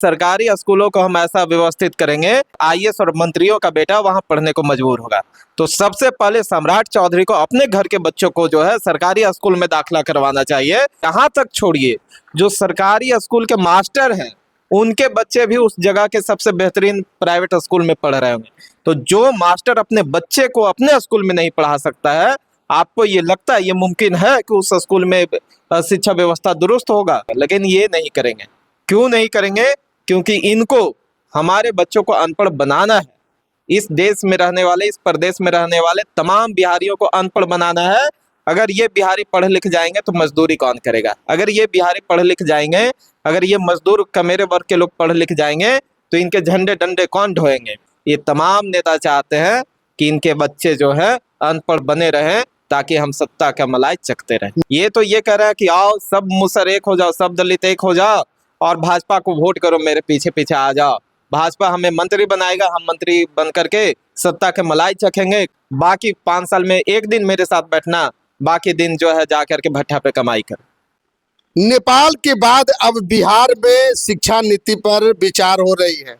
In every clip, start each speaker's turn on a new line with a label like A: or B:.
A: सरकारी स्कूलों को हम ऐसा व्यवस्थित करेंगे, आईएएस और मंत्रियों का बेटा वहां पढ़ने को मजबूर होगा। तो सबसे पहले सम्राट चौधरी को अपने घर के बच्चों को जो है सरकारी स्कूल में दाखिला करवाना चाहिए। यहाँ तक छोड़िए, जो सरकारी स्कूल के मास्टर हैं उनके बच्चे भी उस जगह के सबसे बेहतरीन प्राइवेट स्कूल में पढ़ रहे होंगे। तो जो मास्टर अपने बच्चे को अपने स्कूल में नहीं पढ़ा सकता है, आपको ये लगता है, ये मुमकिन है कि उस स्कूल में शिक्षा व्यवस्था दुरुस्त होगा? लेकिन ये नहीं करेंगे। क्यों नहीं करेंगे? क्योंकि इनको हमारे बच्चों को अनपढ़ बनाना है। इस देश में रहने वाले, इस प्रदेश में रहने वाले तमाम बिहारियों को अनपढ़ बनाना है। अगर ये बिहारी पढ़ लिख जाएंगे तो मजदूरी कौन करेगा? अगर ये बिहारी पढ़ लिख जाएंगे, अगर ये मजदूर कमेरे वर्ग के लोग पढ़ लिख जाएंगे तो इनके झंडे डंडे कौन ढोएंगे? ये तमाम नेता चाहते हैं कि इनके बच्चे जो है अनपढ़ बने रहें ताकि हम सत्ता का मलाई चखते रहें। ये तो ये कह रहा है कि आओ सब मुसर एक हो जाओ, सब दलित एक हो जाओ और भाजपा को वोट करो, मेरे पीछे पीछे आ जाओ। भाजपा हमें मंत्री बनाएगा, हम मंत्री बन करके सत्ता के मलाई चखेंगे। बाकी 5 साल में एक दिन मेरे साथ बैठना, बाकी दिन जो है जा करके भट्ठा पे कमाई कर।
B: नेपाल के बाद अब बिहार में शिक्षा नीति पर विचार हो रही है।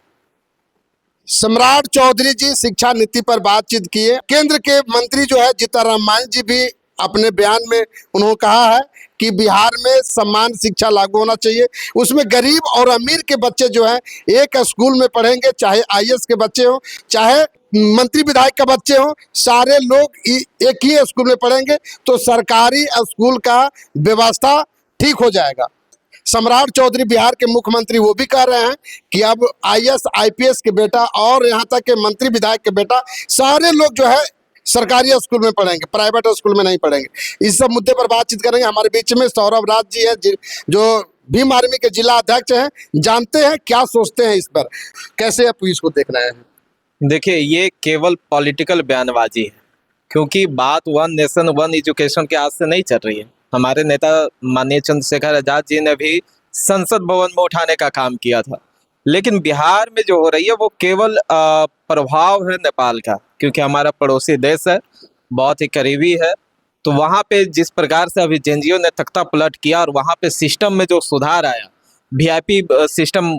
B: सम्राट चौधरी जी शिक्षा नीति पर बातचीत किए। केंद्र के मंत्री जो है जीतनराम मांझी जी भी अपने बयान में उन्होंने कहा है कि बिहार में समान शिक्षा लागू होना चाहिए। उसमें गरीब और अमीर के बच्चे जो है एक स्कूल में पढ़ेंगे, चाहे आईएएस के बच्चे हो, चाहे मंत्री विधायक का बच्चे हो, सारे लोग एक ही स्कूल में पढ़ेंगे तो सरकारी स्कूल का व्यवस्था ठीक हो जाएगा। सम्राट चौधरी बिहार के मुख्यमंत्री वो भी कह रहे हैं कि अब आईएएस आईपीएस के बेटा और यहाँ तक के मंत्री विधायक के बेटा सारे लोग जो है सरकारी स्कूल में पढ़ेंगे, प्राइवेट स्कूल में नहीं पढ़ेंगे। इस सब मुद्दे पर बातचीत करेंगे। हमारे बीच में सौरभ राज जी है जो भीम आर्मी के जिला अध्यक्ष हैं। जानते हैं क्या सोचते हैं इस पर, कैसे आप इसको देख रहे हैं?
A: देखिए, ये केवल पॉलिटिकल बयानबाजी है, क्योंकि बात वन नेशन वन एजुकेशन के आज से नहीं चल रही है। हमारे नेता माननीय चंद्रशेखर आजाद जी ने भी संसद भवन में उठाने का काम किया था। लेकिन बिहार में जो हो रही है वो केवल प्रभाव है नेपाल का, क्योंकि हमारा पड़ोसी देश है, बहुत ही करीबी है। तो वहाँ पे जिस प्रकार से अभी जेएनजीओ ने तख्ता पलट किया और वहाँ पे सिस्टम में जो सुधार आया, वीआईपी सिस्टम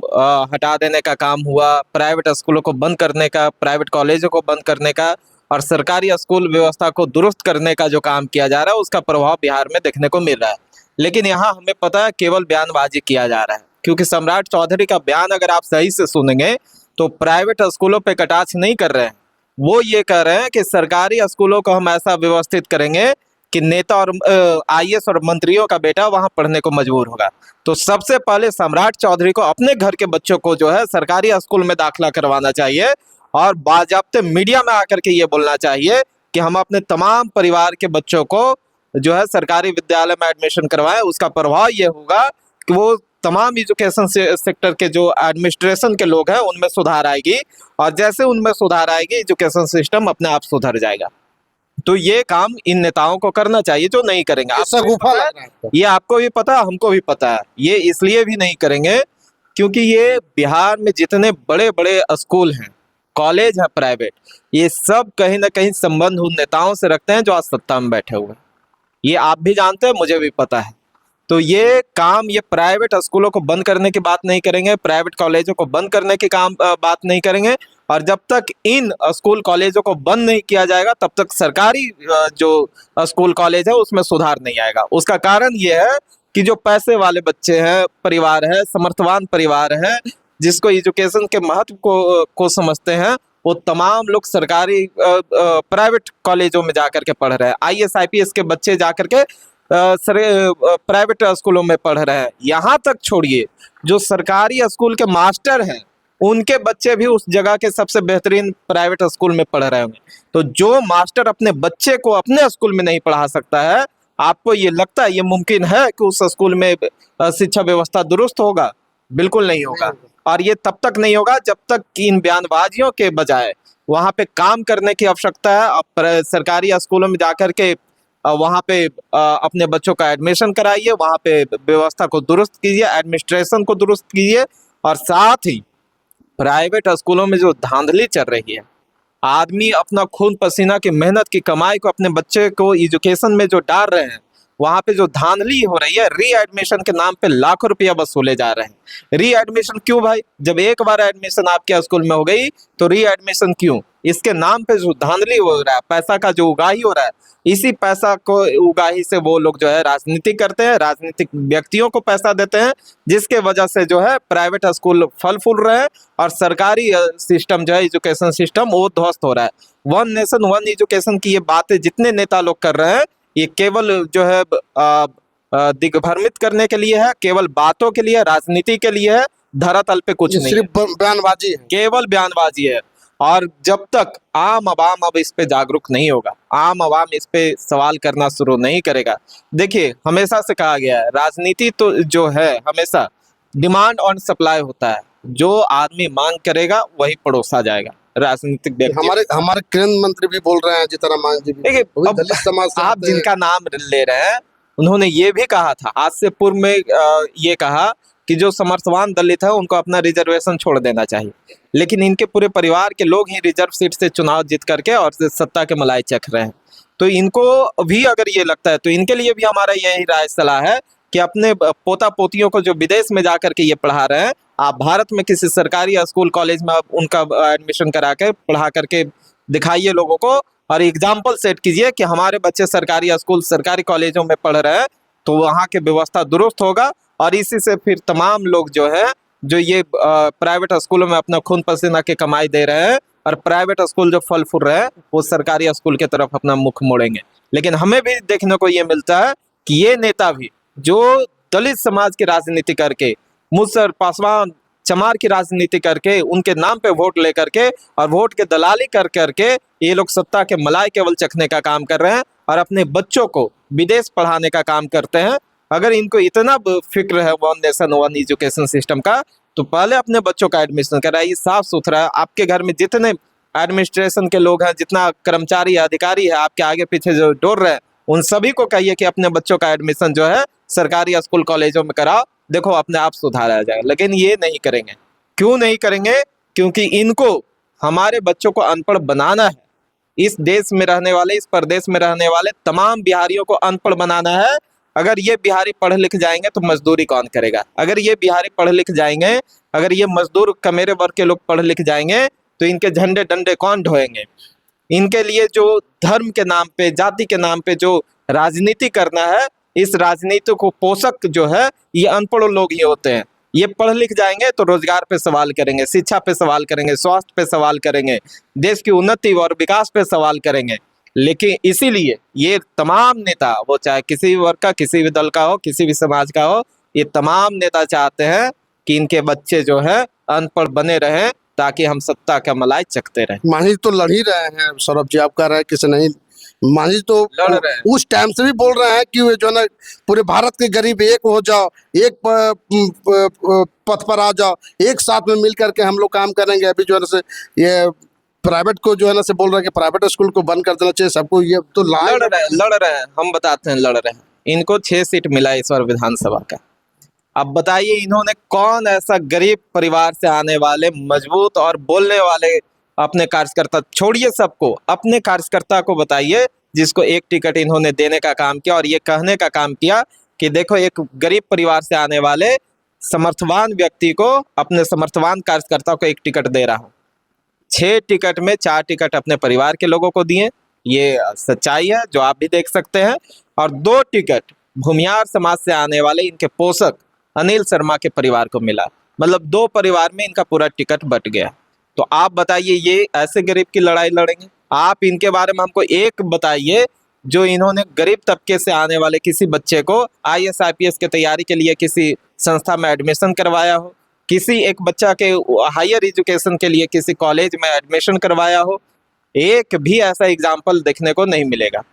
A: हटा देने का काम हुआ, प्राइवेट स्कूलों को बंद करने का, प्राइवेट कॉलेजों को बंद करने का और सरकारी स्कूल व्यवस्था को दुरुस्त करने का जो काम किया जा रहा है, उसका प्रभाव बिहार में देखने को मिल रहा है। लेकिन यहाँ हमें पता है केवल बयानबाजी किया जा रहा है, क्योंकि सम्राट चौधरी का बयान अगर आप सही से सुनेंगे तो प्राइवेट स्कूलों पे कटाक्ष नहीं कर रहे हैं। वो ये कह रहे हैं कि सरकारी स्कूलों को हम ऐसा व्यवस्थित करेंगे कि नेता और आईएएस और मंत्रियों का बेटा वहां पढ़ने को मजबूर होगा। तो सबसे पहले सम्राट चौधरी को अपने घर के बच्चों को जो है सरकारी स्कूल में दाखिला करवाना चाहिए और बाजाब्ते मीडिया में आकर के ये बोलना चाहिए कि हम अपने तमाम परिवार के बच्चों को जो है सरकारी विद्यालय में एडमिशन करवाएं। उसका प्रभाव ये होगा कि वो तमाम एजुकेशन सेक्टर के जो एडमिनिस्ट्रेशन के लोग हैं उनमें सुधार आएगी, और जैसे उनमें सुधार आएगी एजुकेशन सिस्टम अपने आप सुधर जाएगा। तो ये काम इन नेताओं को करना चाहिए जो नहीं करेंगे। ये आपको भी पता है, हमको भी पता है। ये इसलिए भी नहीं करेंगे क्योंकि ये बिहार में जितने बड़े बड़े स्कूल हैं, कॉलेज है प्राइवेट, ये सब कहीं ना कहीं संबंध उन नेताओं से रखते हैं जो आज सत्ता में बैठे हुए हैं। ये आप भी जानते हैं, मुझे भी पता है। तो ये काम, ये प्राइवेट स्कूलों को बंद करने की बात नहीं करेंगे, प्राइवेट कॉलेजों को बंद करने की बात नहीं करेंगे। और जब तक इन स्कूल कॉलेजों को बंद नहीं किया जाएगा तब तक सरकारी जो स्कूल कॉलेज है उसमें सुधार नहीं आएगा। उसका कारण ये है कि जो पैसे वाले बच्चे हैं, परिवार है, समर्थवान परिवार है, जिसको एजुकेशन के महत्व को समझते हैं, वो तमाम लोग सरकारी प्राइवेट कॉलेजों में जाकर के पढ़ रहे हैं। आईएएस आईपीएस के बच्चे जाकर के प्राइवेट स्कूलों में पढ़ रहे हैं। यहाँ तक छोड़िए, जो सरकारी स्कूल के मास्टर हैं उनके बच्चे भी उस जगह के सबसे बेहतरीन प्राइवेट स्कूल में पढ़ रहे होंगे। तो जो मास्टर अपने बच्चे को अपने स्कूल में नहीं पढ़ा सकता है, आपको ये लगता है, ये मुमकिन है कि उस स्कूल में शिक्षा व्यवस्था दुरुस्त होगा? बिल्कुल नहीं होगा। और ये तब तक नहीं होगा जब तक कि इन बयानबाजियों के बजाय वहाँ पे काम करने की आवश्यकता है। अब सरकारी स्कूलों में जाकर के वहाँ पे अपने बच्चों का एडमिशन कराइए, वहाँ पे व्यवस्था को दुरुस्त कीजिए, एडमिनिस्ट्रेशन को दुरुस्त कीजिए। और साथ ही प्राइवेट स्कूलों में जो धांधली चल रही है, आदमी अपना खून पसीना की मेहनत की कमाई को अपने बच्चे को एजुकेशन में जो डाल रहे हैं, वहां पे जो धांधली हो रही है, रीएडमिशन के नाम पे लाखों रुपया वसूले जा रहे हैं। रीएडमिशन क्यों भाई? जब एक बार एडमिशन आपके स्कूल में हो गई तो रीएडमिशन क्यों? इसके नाम पे जो धांधली हो रहा है, पैसा का जो उगाही हो रहा है, इसी पैसा को उगाही से वो लोग जो है राजनीति करते हैं, राजनीतिक व्यक्तियों को पैसा देते हैं, जिसके वजह से जो है प्राइवेट स्कूल फल फूल रहे हैं और सरकारी सिस्टम जो है, एजुकेशन सिस्टम, वो ध्वस्त हो रहा है। वन नेशन वन एजुकेशन की ये बातें जितने नेता लोग कर रहे हैं, ये केवल जो है दिग्भ्रमित करने के लिए है, केवल बातों के लिए, राजनीति के लिए है, धरातल पे कुछ नहीं है,
B: सिर्फ बयानबाजी है।
A: केवल बयानबाजी है। और जब तक आम आवाम अब इस पे जागरूक नहीं होगा, आम आवाम इस पे सवाल करना शुरू नहीं करेगा। देखिए, हमेशा से कहा गया है, राजनीति तो जो है हमेशा डिमांड और सप्लाई होता है, जो आदमी मांग करेगा वही पड़ोसा जाएगा। राजनीतिक व्यक्ति,
B: हमारे हमारे केंद्र मंत्री भी बोल रहे हैं, जीतन राम जी भी,
A: देखिए,
B: वो भी
A: अब
B: दलित समाज से
A: आप
B: आते हैं।
A: जिनका नाम ले रहे हैं, उन्होंने ये भी कहा था आज से पूर्व में, ये कहा कि जो समर्थवान दलित है उनको अपना रिजर्वेशन छोड़ देना चाहिए, लेकिन इनके पूरे परिवार के लोग ही रिजर्व सीट से चुनाव जीत करके और सत्ता के मलाई चख रहे हैं। तो इनको भी अगर ये लगता है तो इनके लिए भी हमारा यही राय सलाह है कि अपने पोता पोतियों को जो विदेश में जाकर के ये पढ़ा रहे हैं, आप भारत में किसी सरकारी स्कूल कॉलेज में आप उनका एडमिशन करा के पढ़ा करके दिखाइए लोगों को, और एग्जाम्पल सेट कीजिए कि हमारे बच्चे सरकारी स्कूल, सरकारी कॉलेजों में पढ़ रहे हैं, तो वहाँ की व्यवस्था दुरुस्त होगा। और इसी से फिर तमाम लोग जो है, जो ये प्राइवेट स्कूलों में अपना खून पसीना के कमाई दे रहे हैं और प्राइवेट स्कूल जो फल फूल रहे हैं, वो सरकारी स्कूल की तरफ अपना मुख मोड़ेंगे। लेकिन हमें भी देखने को ये मिलता है कि ये नेता भी जो दलित समाज की राजनीति करके, मुसर पासवान चमार की राजनीति करके, उनके नाम पे वोट लेकर के और वोट के दलाली कर करके ये लोग सत्ता के मलाई केवल चखने का काम कर रहे हैं और अपने बच्चों को विदेश पढ़ाने का काम करते हैं। अगर इनको इतना फिक्र है one nation one education system का, तो पहले अपने बच्चों का एडमिशन कराइए साफ सुथरा। आपके घर में जितने एडमिनिस्ट्रेशन के लोग हैं, जितना कर्मचारी अधिकारी है आपके आगे पीछे जो दौड़ रहे हैं, उन सभी को कहिए कि अपने बच्चों का एडमिशन जो है सरकारी स्कूल कॉलेजों में कराओ, देखो अपने आप सुधार आ जाएगा। लेकिन ये नहीं करेंगे। क्यों नहीं करेंगे? क्योंकि इनको हमारे बच्चों को अनपढ़ बनाना है। इस देश में रहने वाले, इस प्रदेश में रहने वाले तमाम बिहारियों को अनपढ़ बनाना है। अगर ये बिहारी पढ़ लिख जाएंगे तो मजदूरी कौन करेगा? अगर ये बिहारी पढ़ लिख जाएंगे, अगर ये मजदूर कमेरे वर्ग के लोग पढ़ लिख जाएंगे, तो इनके झंडे डंडे कौन ढोएंगे? इनके लिए जो धर्म के नाम पे, जाति के नाम पे जो राजनीति करना है, इस राजनीति को पोषक जो है ये अनपढ़ लोग ही होते हैं। ये पढ़ लिख जाएंगे तो रोजगार पे सवाल करेंगे, शिक्षा पे सवाल करेंगे, स्वास्थ्य पे सवाल करेंगे, देश की उन्नति और विकास पे सवाल करेंगे। लेकिन इसीलिए ये तमाम नेता, वो चाहे किसी भी वर्ग का, किसी भी दल का हो, किसी भी समाज का हो, ये तमाम नेता चाहते हैं कि इनके बच्चे जो है अनपढ़ बने रहें, ताकि हम सत्ता का मलाई चखते रहें।
B: मांझी तो लड़ ही रहे हैं सौरभ जी, आप कह रहे हैं किसी नहीं, मांझी तो
A: लड़ रहे हैं।
B: उस टाइम से भी बोल रहे हैं कि जो है ना, पूरे भारत के गरीब एक हो जाओ, एक पथ पर आ जाओ, एक साथ में मिल करके हम लोग काम करेंगे। अभी जो है ना से ये प्राइवेट को जो है ना से बोल रहे हैं कि प्राइवेट स्कूल को बंद कर देना चाहिए सबको, ये तो
A: लड़ रहे हैं, हम बताते हैं, लड़ रहे हैं। इनको 6 सीट मिला इस बार विधानसभा का। अब बताइए, इन्होंने कौन ऐसा गरीब परिवार से आने वाले, मजबूत और बोलने वाले अपने कार्यकर्ता, छोड़िए सबको, अपने कार्यकर्ता को बताइए जिसको एक टिकट इन्होंने देने का काम किया और ये कहने का काम किया कि देखो, एक गरीब परिवार से आने वाले समर्थवान व्यक्ति को, अपने समर्थवान कार्यकर्ता को एक टिकट दे रहा हूँ। 6 टिकट में 4 टिकट अपने परिवार के लोगों को दिए, ये सच्चाई है जो आप भी देख सकते हैं। और 2 टिकट भूमियार समाज से आने वाले इनके पोषक अनिल शर्मा के परिवार को मिला। मतलब 2 परिवार में इनका पूरा टिकट बट गया। तो आप बताइए, ये ऐसे गरीब की लड़ाई लड़ेंगे? आप इनके बारे में हमको एक बताइए जो इन्होंने गरीब तबके से आने वाले किसी बच्चे को IAS IPS की तैयारी के लिए किसी संस्था में एडमिशन करवाया हो, किसी एक बच्चा के हायर एजुकेशन के लिए किसी कॉलेज में एडमिशन करवाया हो। एक भी ऐसा एग्जाम्पल देखने को नहीं मिलेगा।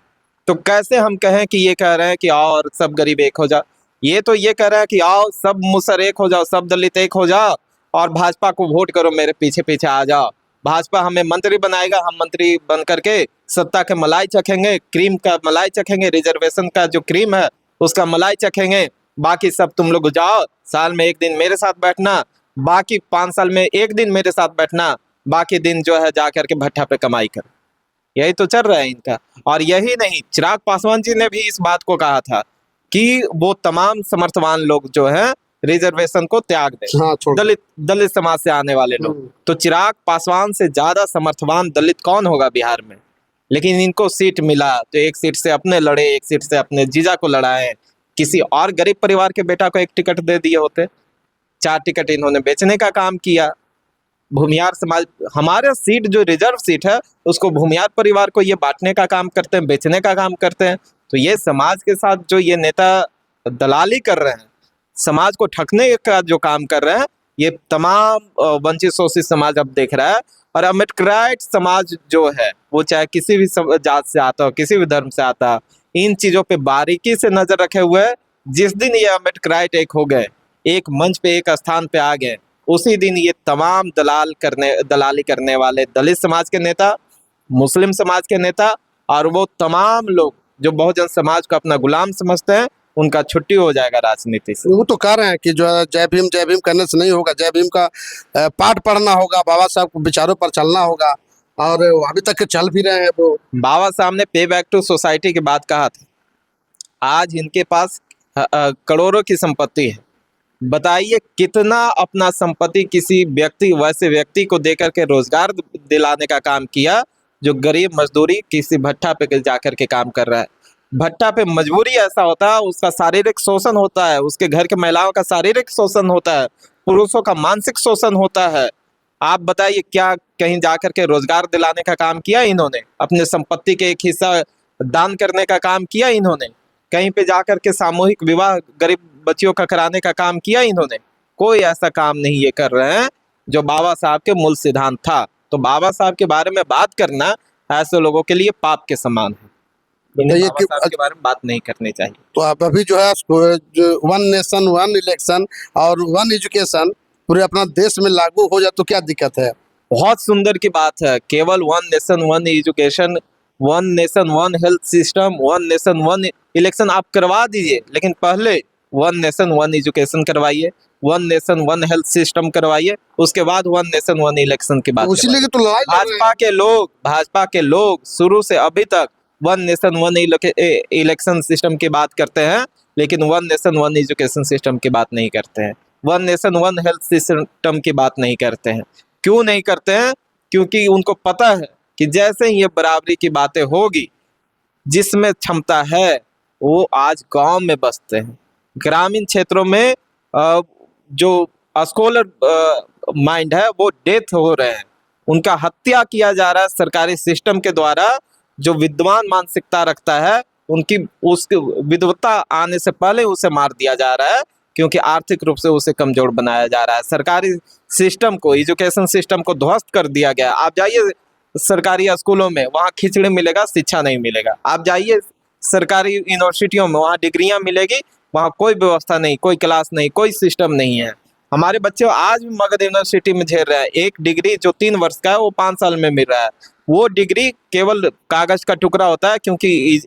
A: तो कैसे हम कहें कि ये कह रहे हैं कि आओ और सब गरीब एक हो जाओ? ये तो ये कह रहा है कि आओ सब मुसर एक हो जाओ, सब दलित एक हो जाओ और भाजपा को वोट करो, मेरे पीछे पीछे आ जाओ। भाजपा हमें मंत्री बनाएगा, हम मंत्री बन करके सत्ता के मलाई चखेंगे, क्रीम का मलाई चखेंगे, रिजर्वेशन का जो क्रीम है उसका मलाई चखेंगे। बाकी सब तुम लोग जाओ, साल में 1 दिन मेरे साथ बैठना, बाकी 5 साल में 1 दिन मेरे साथ बैठना, बाकी दिन जो है जा करके भट्ठा पे कमाई कर। यही तो चल रहा है इनका। और यही नहीं, चिराग पासवान जी ने भी इस बात को कहा था कि वो तमाम समर्थवान लोग जो हैं रिजर्वेशन को त्याग दें,
B: हाँ, छोड़ दो।
A: दलित समाज से आने वाले लोग। तो चिराग पासवान से ज्यादा समर्थवान दलित कौन होगा बिहार में? लेकिन इनको सीट मिला तो एक सीट से अपने लड़े, एक सीट से अपने जीजा को लड़ाए। किसी और गरीब परिवार के बेटा को एक टिकट दे दिए होते। 4 टिकट इन्होंने बेचने का काम किया। भूमियार समाज, हमारे सीट जो रिजर्व सीट है उसको भूमियार परिवार को ये बांटने का काम करते हैं, बेचने का काम करते हैं। तो ये समाज के साथ जो ये नेता दलाली कर रहे हैं, समाज को ठगने का जो काम कर रहे हैं, ये तमाम वंचित शोषित समाज अब देख रहा है। और अम्बेडकराइट समाज जो है वो चाहे किसी भी जात से आता हो, किसी भी धर्म से आता हो, इन चीजों पे बारीकी से नजर रखे हुए है। जिस दिन ये अम्बेडकराइट एक हो गए, एक मंच पे एक स्थान पे आ गए, उसी दिन ये तमाम दलाली करने वाले दलित समाज के नेता, मुस्लिम समाज के नेता और वो तमाम लोग जो बहुजन समाज को अपना गुलाम समझते हैं, उनका छुट्टी हो जाएगा राजनीति से।
B: वो तो कह रहे हैं कि जो है जय भीम करने से नहीं होगा, जय भीम का पाठ पढ़ना होगा, बाबा साहब के विचारों पर चलना होगा, और अभी तक चल भी रहे हैं वो।
A: बाबा साहब ने पे बैक टू सोसाइटी की बात कहा था। आज इनके पास करोड़ों की संपत्ति है। बताइए कितना अपना संपत्ति किसी वैसे व्यक्ति को देकर के रोजगार दिलाने का काम किया जो गरीब मजदूरी किसी भट्टा पे जाकर के काम कर रहा है। भट्टा पे मजबूरी ऐसा होता है, उसका शारीरिक शोषण होता है, उसके घर के महिलाओं का शारीरिक शोषण होता है, पुरुषों का मानसिक शोषण होता है। आप बताइए क्या कहीं जाकर के रोजगार दिलाने का काम किया इन्होंने? अपने संपत्ति के एक हिस्सा दान करने का काम किया इन्होंने? कहीं पे जाकर के सामूहिक विवाह गरीब बच्चियों का कराने का काम किया इन्होंने? कोई ऐसा काम नहीं ये कर रहे हैं जो बाबा साहब के मूल सिद्धांत था। तो बाबा साहब के बारे में बात करना ऐसे लोगों के लिए पाप के समान है। इन्हें
B: बताइए
A: बाबा साहब के बारे में बात नहीं करनी चाहिए।
B: तो आप अभी जो है वन नेशन वन इलेक्शन और वन एजुकेशन पूरे अपना देश में लागू हो जाए तो क्या दिक्कत है?
A: बहुत सुंदर की बात है। केवल one nation one education, one nation one health system, one nation one election आप करवा दीजिए, लेकिन पहले वन नेशन वन एजुकेशन करवाइए, one nation one health system करवाइए, उसके बाद वन नेशन वन इलेक्शन की बात
B: उसी लिए तो लड़ाई लड़ रहे हैं।
A: भाजपा के लोग शुरू से अभी तक one nation one election system की बात करते हैं, लेकिन one nation one education system की बात नहीं करते हैं, one nation one health system की बात नहीं करते हैं। क्यों नहीं करते हैं? क्योंकि उनको पता है कि जैसे ही ये बराबरी की बातें होगी, जिसमें क्षमता है वो आज गांव में बसते हैं। ग्रामीण क्षेत्रों में जो स्कॉलर माइंड है वो डेथ हो रहे हैं, उनका हत्या किया जा रहा है सरकारी सिस्टम के द्वारा। जो विद्वान मानसिकता रखता है उनकी उसकी विद्वता आने से पहले उसे मार दिया जा रहा है, क्योंकि आर्थिक रूप से उसे कमजोर बनाया जा रहा है। सरकारी सिस्टम को, एजुकेशन सिस्टम को ध्वस्त कर दिया गया। आप जाइए सरकारी स्कूलों में, वहाँ खिचड़ी मिलेगा, शिक्षा नहीं मिलेगा। आप जाइए सरकारी यूनिवर्सिटियों में, वहाँ डिग्रियां मिलेगी, वहाँ कोई व्यवस्था नहीं, कोई क्लास नहीं, कोई सिस्टम नहीं है। हमारे बच्चे आज भी मगध यूनिवर्सिटी में झेल रहे हैं। एक डिग्री जो 3 वर्ष का है वो 5 साल में मिल रहा है। वो डिग्री केवल कागज का टुकड़ा होता है, क्योंकि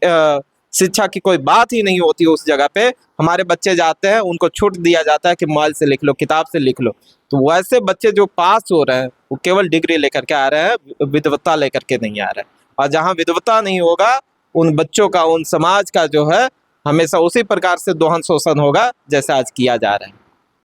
A: शिक्षा की कोई बात ही नहीं होती उस जगह पे। हमारे बच्चे जाते हैं, उनको छूट दिया जाता है कि मोबाइल से लिख लो, किताब से लिख लो। तो वैसे बच्चे जो पास हो रहे हैं वो केवल डिग्री लेकर के आ रहे हैं, विद्वता लेकर के नहीं आ रहे हैं। और जहाँ विद्वता नहीं होगा, उन बच्चों का, उन समाज का जो है हमेशा उसी प्रकार से दोहन शोषण होगा जैसे आज किया जा रहा है।